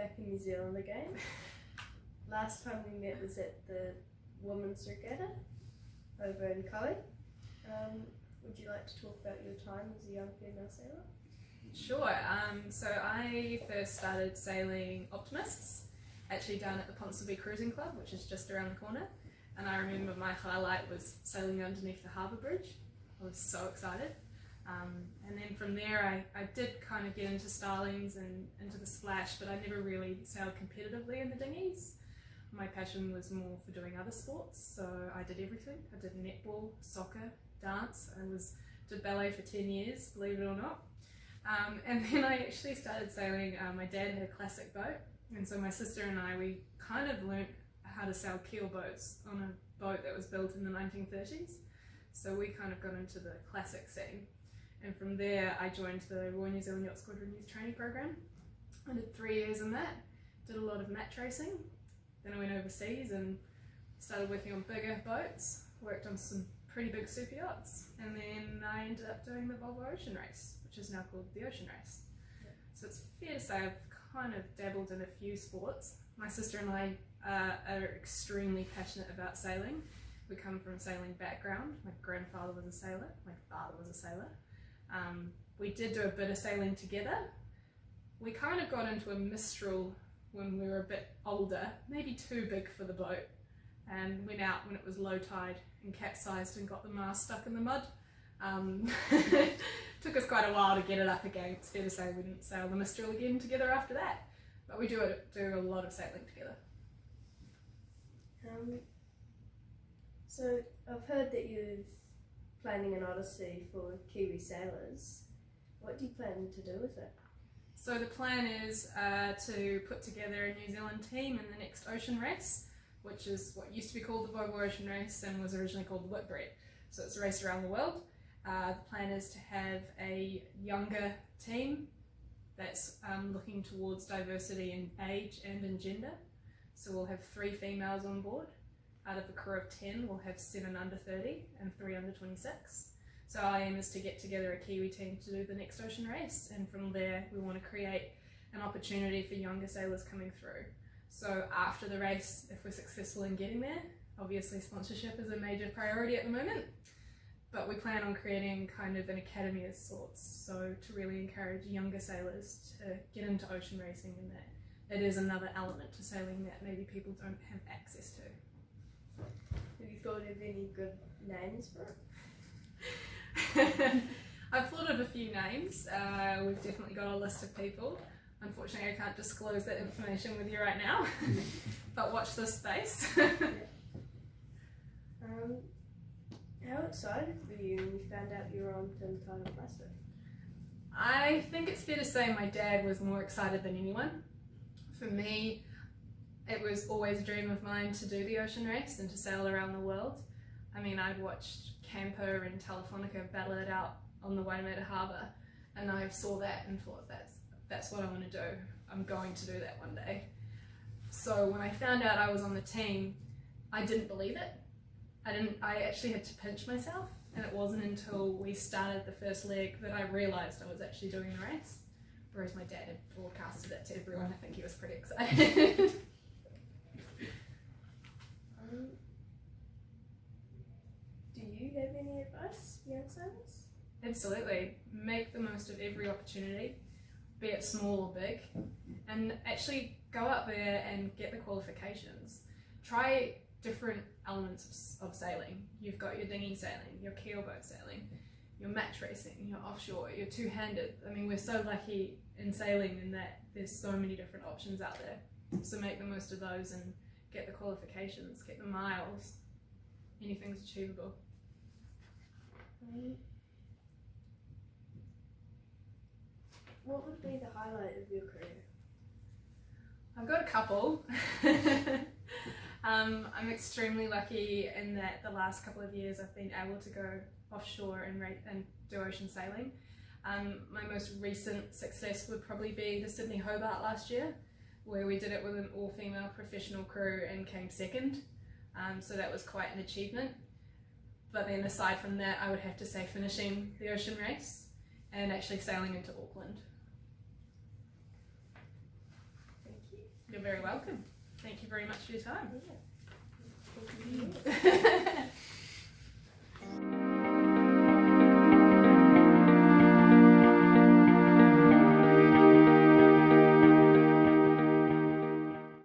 back in New Zealand again. Last time we met was at the Women's Regatta over in Kauai. Would you like to talk about your time as a young female sailor? Sure. So I first started sailing Optimists, actually down at the Ponsonby Cruising Club, which is just around the corner. And I remember my highlight was sailing underneath the harbour bridge. I was so excited. And then from there I did kind of get into starlings and into the splash, but I never really sailed competitively in the dinghies. My passion was more for doing other sports, so I did everything. I did netball, soccer, dance. I did ballet for 10 years, believe it or not. And then I actually started sailing. My dad had a classic boat, and so my sister and I, we kind of learnt how to sail keel boats on a boat that was built in the 1930s. So we kind of got into the classic scene. And from there I joined the Royal New Zealand Yacht Squadron Youth Training Program. I did 3 years in that, did a lot of match racing. Then I went overseas and started working on bigger boats, worked on some pretty big super yachts, and then I ended up doing the Volvo Ocean Race, which is now called the Ocean Race. Yeah. So it's fair to say I've kind of dabbled in a few sports. My sister and I are extremely passionate about sailing. We come from a sailing background. My grandfather was a sailor, my father was a sailor. We did do a bit of sailing together. We kind of got into a Mistral when we were a bit older, maybe too big for the boat, and went out when it was low tide and capsized and got the mast stuck in the mud. Took us quite a while to get it up again. It's fair to say we didn't sail the Mistral again together after that, but we do a lot of sailing together. So I've heard that you're planning an odyssey for Kiwi sailors. What do you plan to do with it? So the plan is to put together a New Zealand team in the next Ocean Race, which is what used to be called the Volvo Ocean Race and was originally called the Whitbread. So it's a race around the world. The plan is to have a younger team that's looking towards diversity in age and in gender. So we'll have 3 females on board. Out of a crew of 10, we'll have 7 under 30 and 3 under 26. So our aim is to get together a Kiwi team to do the next Ocean Race, and from there we want to create an opportunity for younger sailors coming through. So after the race, if we're successful in getting there, obviously sponsorship is a major priority at the moment, but we plan on creating kind of an academy of sorts, so to really encourage younger sailors to get into ocean racing, and that it is another element to sailing that maybe people don't have access to. Have you thought of any good names for it? I've thought of a few names. We've definitely got a list of people. Unfortunately, I can't disclose that information with you right now, but watch this space. How excited were you when you found out you were on Tin Tidal Plastic? I think it's fair to say my dad was more excited than anyone. For me, it was always a dream of mine to do the ocean race and to sail around the world. I mean, I'd watched Camper and Telefonica battle it out on the Waimata Harbour, and I saw that and thought, that's what I want to do. I'm going to do that one day. So when I found out I was on the team, I didn't believe it. I actually had to pinch myself, and it wasn't until we started the first leg that I realised I was actually doing the race. Whereas my dad had broadcasted it to everyone. I think he was pretty excited. Do you have any advice for young sailors? Absolutely. Make the most of every opportunity, be it small or big, and actually go out there and get the qualifications. Try different elements of sailing. You've got your dinghy sailing, your keelboat sailing, your match racing, your offshore, your two-handed. I mean, we're so lucky in sailing in that there's so many different options out there. So make the most of those and get the qualifications, get the miles. Anything's achievable. What would be the highlight of your career? I've got a couple. I'm extremely lucky in that the last couple of years I've been able to go offshore and do ocean sailing. My most recent success would probably be the Sydney Hobart last year, where we did it with an all-female professional crew and came second. So that was quite an achievement. But then aside from that, I would have to say finishing the ocean race and actually sailing into Auckland. Thank you. very welcome. Thank you very much for your time. Yeah.